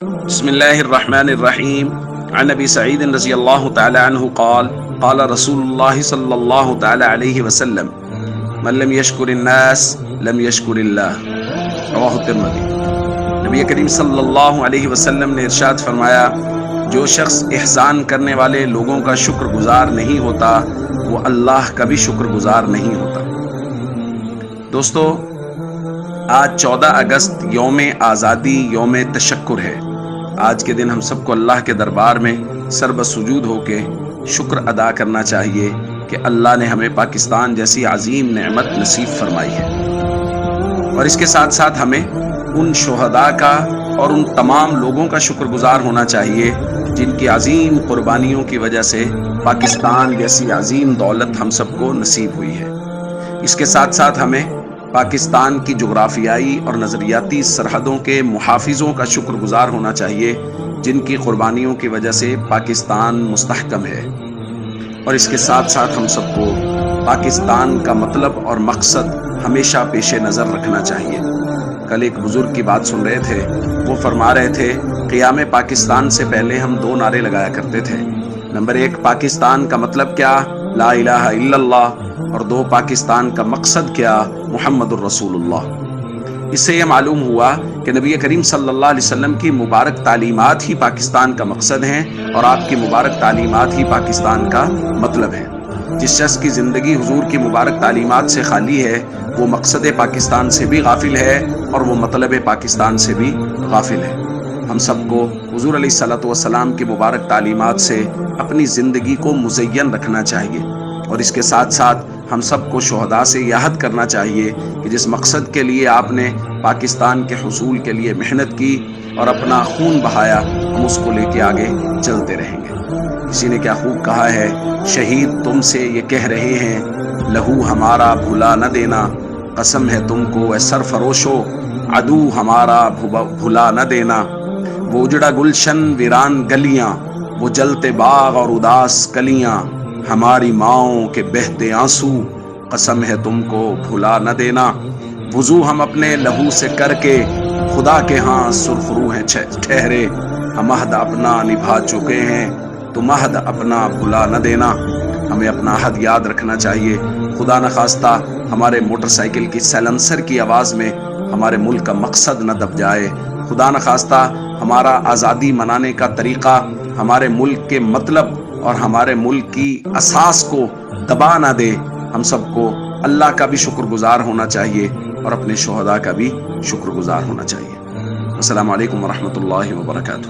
بسم الله الرحمن الرحيم. عن ابي سعيد رضي الله تعالى عنه قال قال رسول الله صلى الله تعالى عليه وسلم من لم يشكر الناس لم يشكر الله رواہ الترمذی۔ نبی کریم صلی اللہ علیہ وسلم نے ارشاد فرمایا، جو شخص احسان کرنے والے لوگوں کا شکر گزار نہیں ہوتا وہ اللہ کا بھی شکر گزار نہیں ہوتا۔ دوستو، آج 14 اگست یوم آزادی، یوم تشکر ہے۔ آج کے دن ہم سب کو اللہ کے دربار میں سر بسجود ہو کے شکر ادا کرنا چاہیے کہ اللہ نے ہمیں پاکستان جیسی عظیم نعمت نصیب فرمائی ہے، اور اس کے ساتھ ساتھ ہمیں ان شہداء کا اور ان تمام لوگوں کا شکر گزار ہونا چاہیے جن کی عظیم قربانیوں کی وجہ سے پاکستان جیسی عظیم دولت ہم سب کو نصیب ہوئی ہے۔ اس کے ساتھ ساتھ ہمیں پاکستان کی جغرافیائی اور نظریاتی سرحدوں کے محافظوں کا شکر گزار ہونا چاہیے جن کی قربانیوں کی وجہ سے پاکستان مستحکم ہے، اور اس کے ساتھ ساتھ ہم سب کو پاکستان کا مطلب اور مقصد ہمیشہ پیش نظر رکھنا چاہیے۔ کل ایک بزرگ کی بات سن رہے تھے، وہ فرما رہے تھے قیام پاکستان سے پہلے ہم 2 نعرے لگایا کرتے تھے۔ نمبر 1، پاکستان کا مطلب کیا؟ لا الہ الا اللہ، اور 2، پاکستان کا مقصد کیا؟ محمد الرسول اللہ۔ اس سے یہ معلوم ہوا کہ نبی کریم صلی اللہ علیہ وسلم کی مبارک تعلیمات ہی پاکستان کا مقصد ہیں، اور آپ کی مبارک تعلیمات ہی پاکستان کا مطلب ہے۔ جس شخص کی زندگی حضور کی مبارک تعلیمات سے خالی ہے وہ مقصد پاکستان سے بھی غافل ہے اور وہ مطلب پاکستان سے بھی غافل ہے۔ ہم سب کو حضور علیہ الصلوۃ والسلام کی مبارک تعلیمات سے اپنی زندگی کو مزین رکھنا چاہیے، اور اس کے ساتھ ساتھ ہم سب کو شہداء سے یہ عہد کرنا چاہیے کہ جس مقصد کے لیے آپ نے پاکستان کے حصول کے لیے محنت کی اور اپنا خون بہایا، ہم اس کو لے کے آگے چلتے رہیں گے۔ کسی نے کیا خوب کہا ہے، شہید تم سے یہ کہہ رہے ہیں لہو ہمارا بھلا نہ دینا، قسم ہے تم کو اے سرفروشو عدو ہمارا بھلا نہ دینا۔ وہ اجڑا گلشن ویران گلیاں، وہ جلتے باغ اور اداس کلیاں، ہماری ماؤں کے بہتے آنسو، قسم ہے تم کو بھلا نہ دینا۔ وضو ہم اپنے لہو سے کر کے خدا کے ہاں سرخرو ہیں ٹھہرے، ہم عہد اپنا نبھا چکے ہیں، تم عہد اپنا بھلا نہ دینا۔ ہمیں اپنا عہد یاد رکھنا چاہیے، خدا نخواستہ ہمارے موٹر سائیکل کی سائلنسر کی آواز میں ہمارے ملک کا مقصد نہ دب جائے، خدا نخواستہ ہمارا آزادی منانے کا طریقہ ہمارے ملک کے مطلب اور ہمارے ملک کی اساس کو دبا نہ دے۔ ہم سب کو اللہ کا بھی شکر گزار ہونا چاہیے اور اپنے شہداء کا بھی شکر گزار ہونا چاہیے۔ السلام علیکم ورحمۃ اللہ وبرکاتہ۔